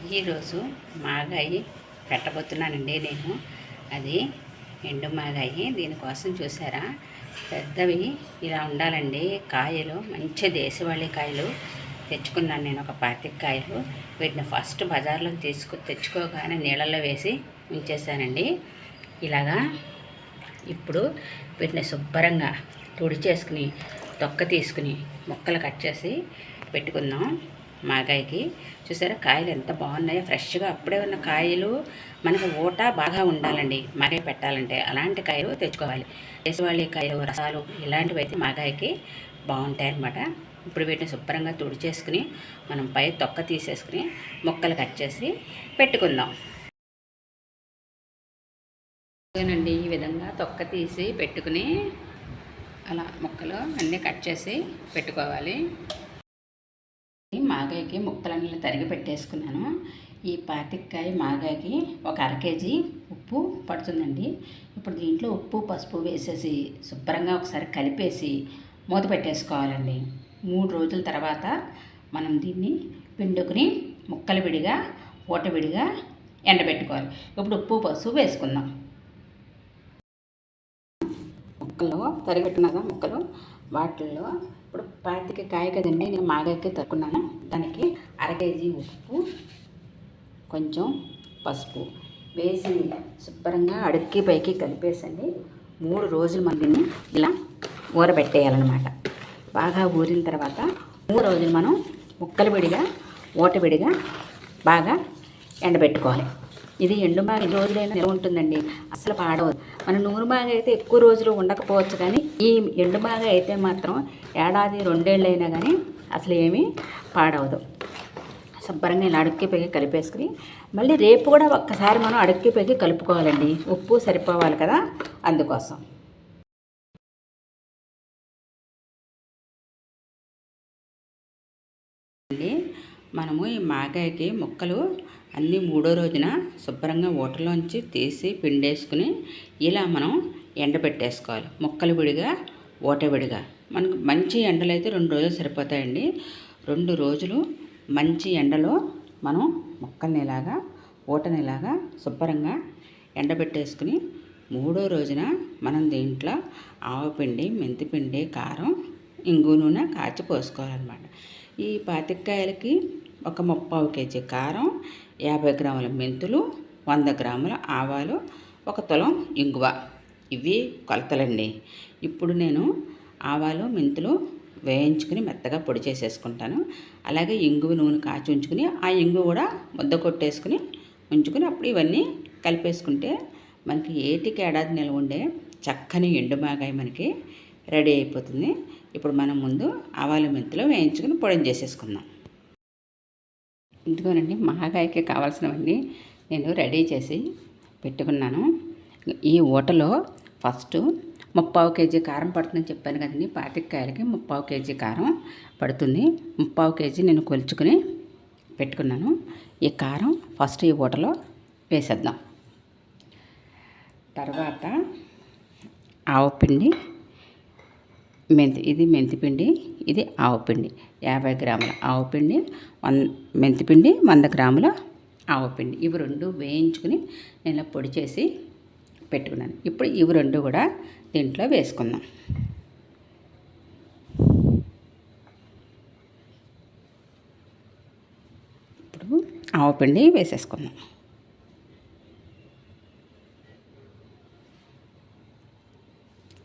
ఈరోజు మాగాయి పెట్టబోతున్నానండి నేను. అది ఎండు మాగాయి. దీనికోసం చూసారా, పెద్దవి ఇలా ఉండాలండి కాయలు. మంచి దేశవాళీ కాయలు తెచ్చుకున్నాను నేను, ఒక 25 కాయలు. వీటిని ఫస్ట్ బజార్లో తెచ్చుకోగానే నీళ్ళల్లో వేసి ఉంచేసానండి ఇలాగా. ఇప్పుడు వీటిని శుభ్రంగా తుడిచేసుకుని తొక్క తీసుకుని ముక్కలు కట్ చేసి పెట్టుకుందాం. మాగాయకి చూసారా కాయలు ఎంత బాగున్నాయో, ఫ్రెష్గా అప్పుడే ఉన్న కాయలు. మనకు ఊట బాగా ఉండాలండి మాగాయ పెట్టాలంటే, అలాంటి కాయలు తెచ్చుకోవాలి. దేశవాళీ కాయలు, రసాలు ఇలాంటివి అయితే మాగాయకి బాగుంటాయి అన్నమాట. ఇప్పుడు వీటిని శుభ్రంగా తుడిచేసుకుని మనం పై తొక్క తీసేసుకుని ముక్కలు కట్ చేసి పెట్టుకుందాం. అండి ఈ విధంగా తొక్క తీసి పెట్టుకుని అలా ముక్కలు అన్నీ కట్ చేసి పెట్టుకోవాలి. మాగాయకి ముక్కలన్నీ తరిగి పెట్టేసుకున్నాను. ఈ 25 కాయ మాగాయకి ఒక 1/2 కేజీ ఉప్పు పడుతుందండి. ఇప్పుడు దీంట్లో ఉప్పు పసుపు వేసేసి శుభ్రంగా ఒకసారి కలిపేసి మూత పెట్టేసుకోవాలండి. 3 రోజుల తర్వాత మనం దీన్ని పిండుకుని ముక్కలు విడిగా పూట విడిగా ఎండబెట్టుకోవాలి. ఇప్పుడు ఉప్పు పసుపు వేసుకుందాం. ముక్కలు తరిగట్టున్నగా ముక్కలు వాటిల్లో ఇప్పుడు 25 కాయ కదండి, నేను మాగాయకి తరుకున్నాను. దానికి 1/2 కేజీ ఉప్పు, కొంచెం పసుపు వేసి శుభ్రంగా అడుక్కి పైకి కలిపేసండి 3 రోజులు మళ్ళీని ఇలా ఊరబెట్టేయాలన్నమాట. బాగా ఊరిన తర్వాత 3 రోజులు మనం ముక్కలు విడిగా ఊట విడిగా బాగా ఎండబెట్టుకోవాలి. ఇది ఎండు మాగ 2 రోజులైనా నిల్వ ఉంటుందండి, అసలు పాడవదు. మన నూనె మాగ అయితే ఎక్కువ రోజులు ఉండకపోవచ్చు, కానీ ఈ ఎండు మాగ అయితే మాత్రం ఏడాది 2 ఏళ్ళైనా కానీ అసలు ఏమీ పాడవదు. శుభ్రంగా ఇలా అడుక్కి పైకి కలిపేసుకుని మళ్ళీ రేపు కూడా ఒక్కసారి మనం అడుక్కి పైకి కలుపుకోవాలండి. ఉప్పు సరిపోవాలి కదా, అందుకోసం. మనము ఈ మాగాయకి ముక్కలు అన్నీ 3వ రోజున శుభ్రంగా ఊటలోంచి తీసి పిండేసుకుని ఇలా మనం ఎండబెట్టేసుకోవాలి. ముక్కలు విడిగా ఊట విడిగా. మనకు మంచి ఎండలు అయితే 2 రోజులు సరిపోతాయండి. 2 రోజులు మంచి ఎండలో మనం ముక్కల్ని ఇలాగా ఊటని ఇలాగా శుభ్రంగా ఎండబెట్టేసుకుని 3వ రోజున మనం దీంట్లో ఆవపిండి, మెంతిపిండి, కారం, ఇంగు నూనె కాచి పోసుకోవాలన్నమాట. ఈ 25 కాయలకి ఒక 30 కేజీ కారం, 50 గ్రాముల మెంతులు, 100 గ్రాముల ఆవాలు, 1 తులం ఇంగువ. ఇవి కొలతలండి. ఇప్పుడు నేను ఆవాలు మెంతులు వేయించుకుని మెత్తగా పొడి చేసేసుకుంటాను. అలాగే ఇంగువ నూనె కాచి ఉంచుకుని ఆ ఇంగువ కూడా ముద్ద కొట్టేసుకుని ఉంచుకుని అప్పుడు ఇవన్నీ కలిపేసుకుంటే మనకి ఏటికి ఏడాది నిల్వ ఉండే చక్కని ఎండు మాగాయ మనకి రెడీ అయిపోతుంది. ఇప్పుడు మనం ముందు ఆవాలు మెంతులు వేయించుకుని పొడిని చేసేసుకుందాం. ఇందుకోనండి మాగాయకి కావాల్సినవన్నీ నేను రెడీ చేసి పెట్టుకున్నాను. ఈ ఊటలో ఫస్ట్ 30 కేజీ కారం పడుతుందని చెప్పాను కదండి. 25 కాయలకి 30 కేజీ కారం పడుతుంది. 30 కేజీ నేను కొలుచుకుని పెట్టుకున్నాను. ఈ కారం ఫస్ట్ ఈ ఊటలో వేసేద్దాం. తర్వాత ఆవపిండి, ఇది మెంతిపిండి, ఇది ఆవపిండి. 50 గ్రాముల ఆవపిండి, మెంతిపిండి, 100 గ్రాముల ఆవపిండి. ఇవి 2 వేయించుకుని నేను పొడి చేసి పెట్టుకున్నాను. ఇప్పుడు ఇవి 2 కూడా దీంట్లో వేసుకుందాం. ఇప్పుడు ఆవపిండి వేసేసుకుందాం.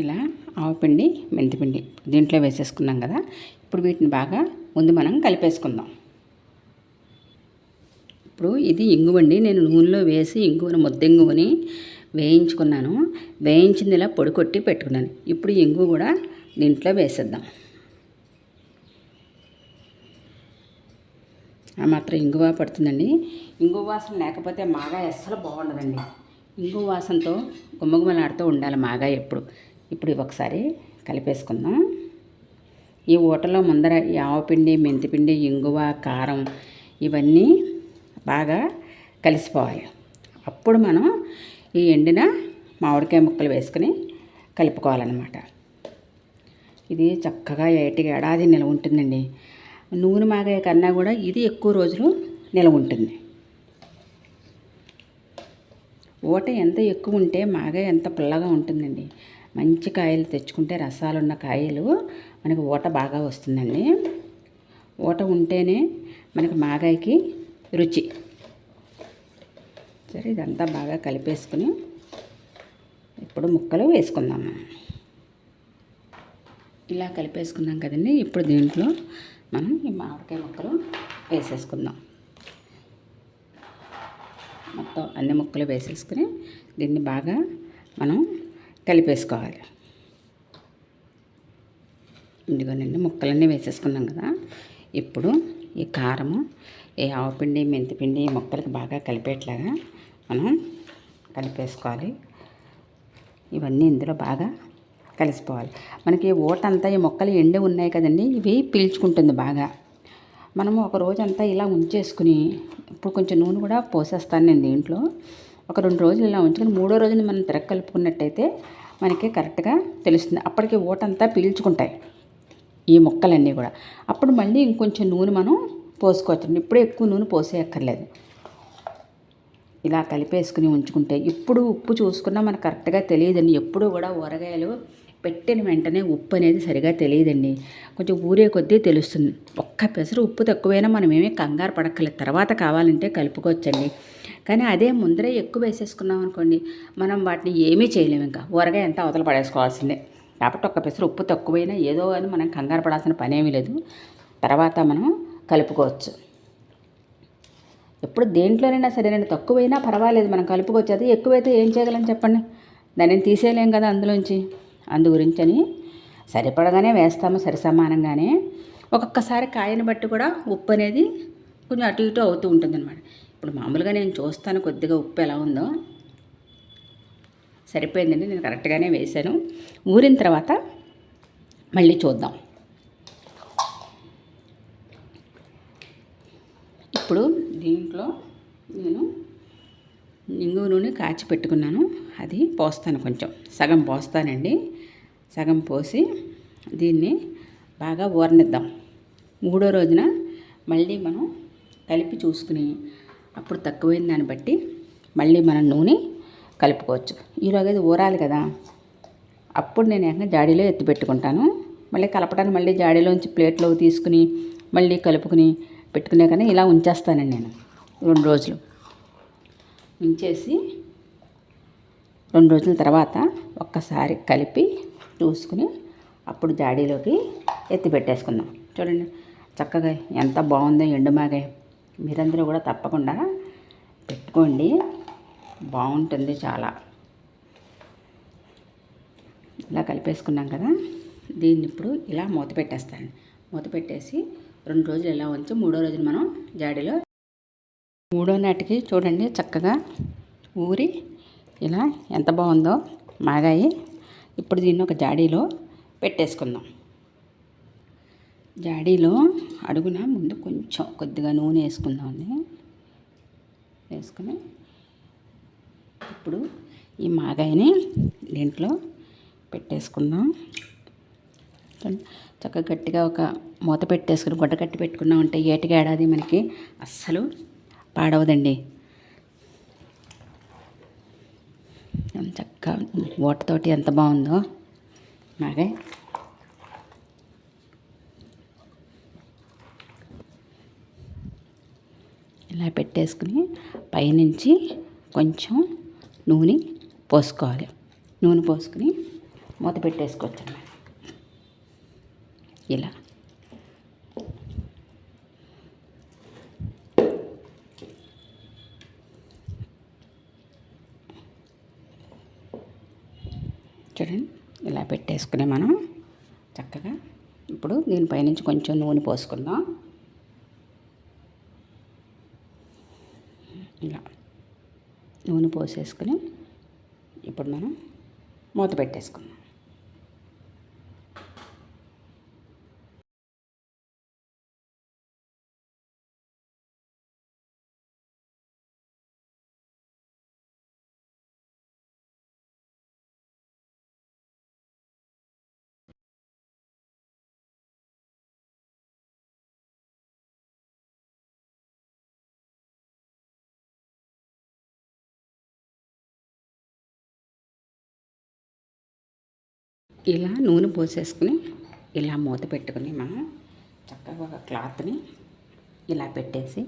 ఇలా ఆవపిండి, మెంతిపిండి దీంట్లో వేసేసుకున్నాం కదా. ఇప్పుడు వీటిని బాగా ముందు మనం కలిపేసుకుందాం. ఇప్పుడు ఇది ఇంగువండి, నేను నూనెలో వేసి ఇంగువను ముద్దంగువని వేయించుకున్నాను. వేయించింది ఇలా పొడి కొట్టి పెట్టుకున్నాను. ఇప్పుడు ఇంగువ కూడా దీంట్లో వేసేద్దాం. ఆ మాత్రం ఇంగువ పడుతుందండి. ఇంగువ వాసన లేకపోతే మాగాయ అస్సలు బాగుండదండి. ఇంగువ వాసనతో గుమ్మగుమ్మలాడుతూ ఉండాలి మాగాయ ఎప్పుడు. ఇప్పుడు ఒకసారి కలిపేసుకుందాం. ఈ ఊటలో ముందర ఈ ఆవపిండి, మెంతిపిండి, ఇంగువ, కారం ఇవన్నీ బాగా కలిసిపోవాలి. అప్పుడు మనం ఈ ఎండిన మామిడికాయ ముక్కలు వేసుకుని కలుపుకోవాలన్నమాట. ఇది చక్కగా ఏడాది నిల్వ ఉంటుందండి. నూనె మాగాయ కన్నా కూడా ఇది ఎక్కువ రోజులు నిల్వ ఉంటుంది. ఊట ఎంత ఎక్కువ ఉంటే మాగాయ ఎంత పుల్లగా ఉంటుందండి. మంచి కాయలు తెచ్చుకుంటే రసాలున్న కాయలు మనకి ఊట బాగా వస్తుందండి. ఊట ఉంటేనే మనకి మాగాయకి రుచి. సరే, ఇదంతా బాగా కలిపేసుకుని ఇప్పుడు ముక్కలు వేసుకుందాం. ఇలా కలిపేసుకున్నాం కదండి. ఇప్పుడు దీంట్లో మనం ఈ మామిడికాయ ముక్కలు వేసేసుకుందాం. మొత్తం అన్ని ముక్కలు వేసేసుకుని దీన్ని బాగా మనం కలిపేసుకోవాలి. ఇదిగోనండి, ముక్కలన్నీ వేసేసుకున్నాం కదా. ఇప్పుడు ఈ కారము, ఈ ఆవపిండి, మెంతిపిండి ఈ ముక్కలకి బాగా కలిపేట్లాగా మనం కలిపేసుకోవాలి. ఇవన్నీ ఇందులో బాగా కలిసిపోవాలి. మనకి ఊటంతా ఈ మొక్కలు ఎండి ఉన్నాయి కదండి, ఇవి పీల్చుకుంటుంది బాగా. మనము ఒక రోజంతా ఇలా ఉంచేసుకుని, ఇప్పుడు కొంచెం నూనె కూడా పోసేస్తాను నేను దీంట్లో. ఒక 2 రోజులు ఇలా ఉంచుకొని 3వ రోజున మనం తిరగ కలుపుకున్నట్టయితే మనకి కరెక్ట్గా తెలుస్తుంది. అప్పటికి ఊటంతా పీల్చుకుంటాయి ఈ ముక్కలన్నీ కూడా. అప్పుడు మళ్ళీ ఇంకొంచెం నూనె మనం పోసుకోవచ్చు. ఇప్పుడే ఎక్కువ నూనె పోసేయక్కర్లేదు. ఇలా కలిపేసుకుని ఉంచుకుంటే ఇప్పుడు ఉప్పు చూసుకున్నా మనకు కరెక్ట్గా తెలియదండి. ఎప్పుడు కూడా ఊరగాయలు పెట్టిన వెంటనే ఉప్పు అనేది సరిగా తెలియదండి. కొంచెం ఊరే కొద్దీ తెలుస్తుంది. ఒక్క పెసరు ఉప్పు తక్కువైనా మనం ఏమీ కంగారు పడక్కర్లేదు. తర్వాత కావాలంటే కలుపుకోవచ్చండి. కానీ అదే ముందరే ఎక్కువ వేసేసుకున్నాం అనుకోండి, మనం వాటిని ఏమీ చేయలేము. ఇంకా ఊరగాయ ఎంత అవతల పడేసుకోవాల్సిందే. కాబట్టి ఒక్క పెసరు ఉప్పు తక్కువైనా ఏదో అని మనం కంగారు పడాల్సిన పనేమీ లేదు. తర్వాత మనం కలుపుకోవచ్చు. ఎప్పుడు దేంట్లోనైనా సరేనండి, తక్కువైనా పర్వాలేదు, మనం కలుపుకోవచ్చు. అది ఎక్కువైతే ఏం చేయగలం చెప్పండి, దాన్ని తీసేయలేం కదా అందులోంచి. అందు గురించని సరిపడగానే వేస్తాము, సరి సమానంగానే. ఒక్కొక్కసారి కాయని బట్టి కూడా ఉప్పు అనేది కొంచెం అటు ఇటు అవుతూ ఉంటుందన్నమాట. ఇప్పుడు మామూలుగా నేను చూస్తాను కొద్దిగా ఉప్పు ఎలా ఉందో. సరిపోయిందండి, నేను కరెక్ట్గానే వేశాను. ఊరిన తర్వాత మళ్ళీ చూద్దాం. ఇప్పుడు దీంట్లో నేను ఇంగువ నూనె కాచి పెట్టుకున్నాను, అది పోస్తాను. కొంచెం సగం పోస్తానండి. సగం పోసి దీన్ని బాగా ఊరనిద్దాం. 3వ రోజున మళ్ళీ మనం కలిపి చూసుకుని అప్పుడు తక్కువైన దాన్ని బట్టి మళ్ళీ మనం నూనె కలుపుకోవచ్చు. ఈలోగా ఇది ఊరాలి కదా, అప్పుడు నేను ఏకంగా జాడీలో ఎత్తి పెట్టుకుంటాను. మళ్ళీ కలపడానికి మళ్ళీ జాడీలోంచి ప్లేట్లో తీసుకుని మళ్ళీ కలుపుకుని పెట్టుకునే కానీ ఇలా ఉంచేస్తానండి నేను 2 రోజులు. ఉంచేసి 2 రోజుల తర్వాత ఒక్కసారి కలిపి చూసుకుని అప్పుడు జాడీలోకి ఎత్తి పెట్టేసుకుందాం. చూడండి చక్కగా ఎంత బాగుందో ఎండుమాగాయ. మీరందరూ కూడా తప్పకుండా పెట్టుకోండి, బాగుంటుంది చాలా. ఇలా కలిపేసుకున్నాం కదా, దీన్ని ఇప్పుడు ఇలా మూత పెట్టేస్తాను. మూత పెట్టేసి 2 రోజులు ఇలా ఉంచి 3వ రోజున మనం జాడీలో 3వ నాటికి చూడండి చక్కగా ఊరి ఇలా ఎంత బాగుందో మాగాయి. ఇప్పుడు దీన్ని ఒక జాడీలో పెట్టేసుకుందాం. జాడీలో అడుగున ముందు కొంచెం కొద్దిగా నూనె వేసుకుందామండి. వేసుకుని ఇప్పుడు ఈ మాగాయని దీంట్లో పెట్టేసుకుందాం. చక్కగా గట్టిగా ఒక మూత పెట్టేసుకుని గుడ్డ కట్టి పెట్టుకున్నామంటే ఏటికి ఏడాది మనకి అస్సలు పాడవదండి. చక్కగా ఊటతోటి ఎంత బాగుందో మాగాయ. ఇలా పెట్టేసుకుని పైనుంచి కొంచెం నూనె పోసుకోవాలి. నూనె పోసుకుని మూత పెట్టేసుకోవచ్చు అన్నమాట. ఇలా చూడండి, ఇలా పెట్టేసుకుని మనం చక్కగా ఇప్పుడు దీనిపై నుంచి కొంచెం నూనె పోసుకుందాం. ఇలా నూనె పోసేసుకుని ఇప్పుడు మనం మూత పెట్టేసుకుందాం. ఇలా నూనె పోసేసుకుని ఇలా మూత పెట్టుకుని మనం చక్కగా ఒక క్లాత్ని ఇలా పెట్టేసి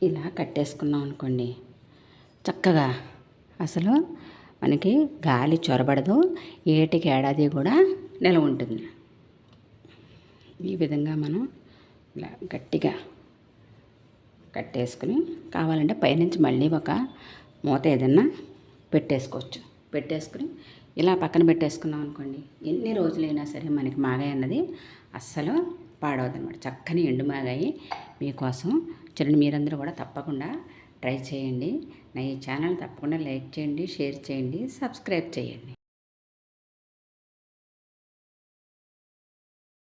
ఇలా కట్టేసుకున్నాం అనుకోండి, చక్కగా అసలు మనకి గాలి చొరబడదు, ఏటికి ఏడాది కూడా నిలవ ఉంటుంది. ఈ విధంగా మనం ఇలా గట్టిగా కట్టేసుకుని కావాలంటే పైనుంచి మళ్ళీ ఒక మూత ఏదన్నా పెట్టేసుకుని ఇలా పక్కన పెట్టేసుకున్నాం అనుకోండి, ఎన్ని రోజులైనా సరే మనకి మాగాయ అన్నది అస్సలు పాడవద్దు అనమాట. చక్కని ఎండు మాగాయి మీకోసం చూడండి. మీరందరూ కూడా తప్పకుండా ట్రై చేయండి. నా ఈ ఛానల్ తప్పకుండా లైక్ చేయండి, షేర్ చేయండి, సబ్స్క్రైబ్ చేయండి.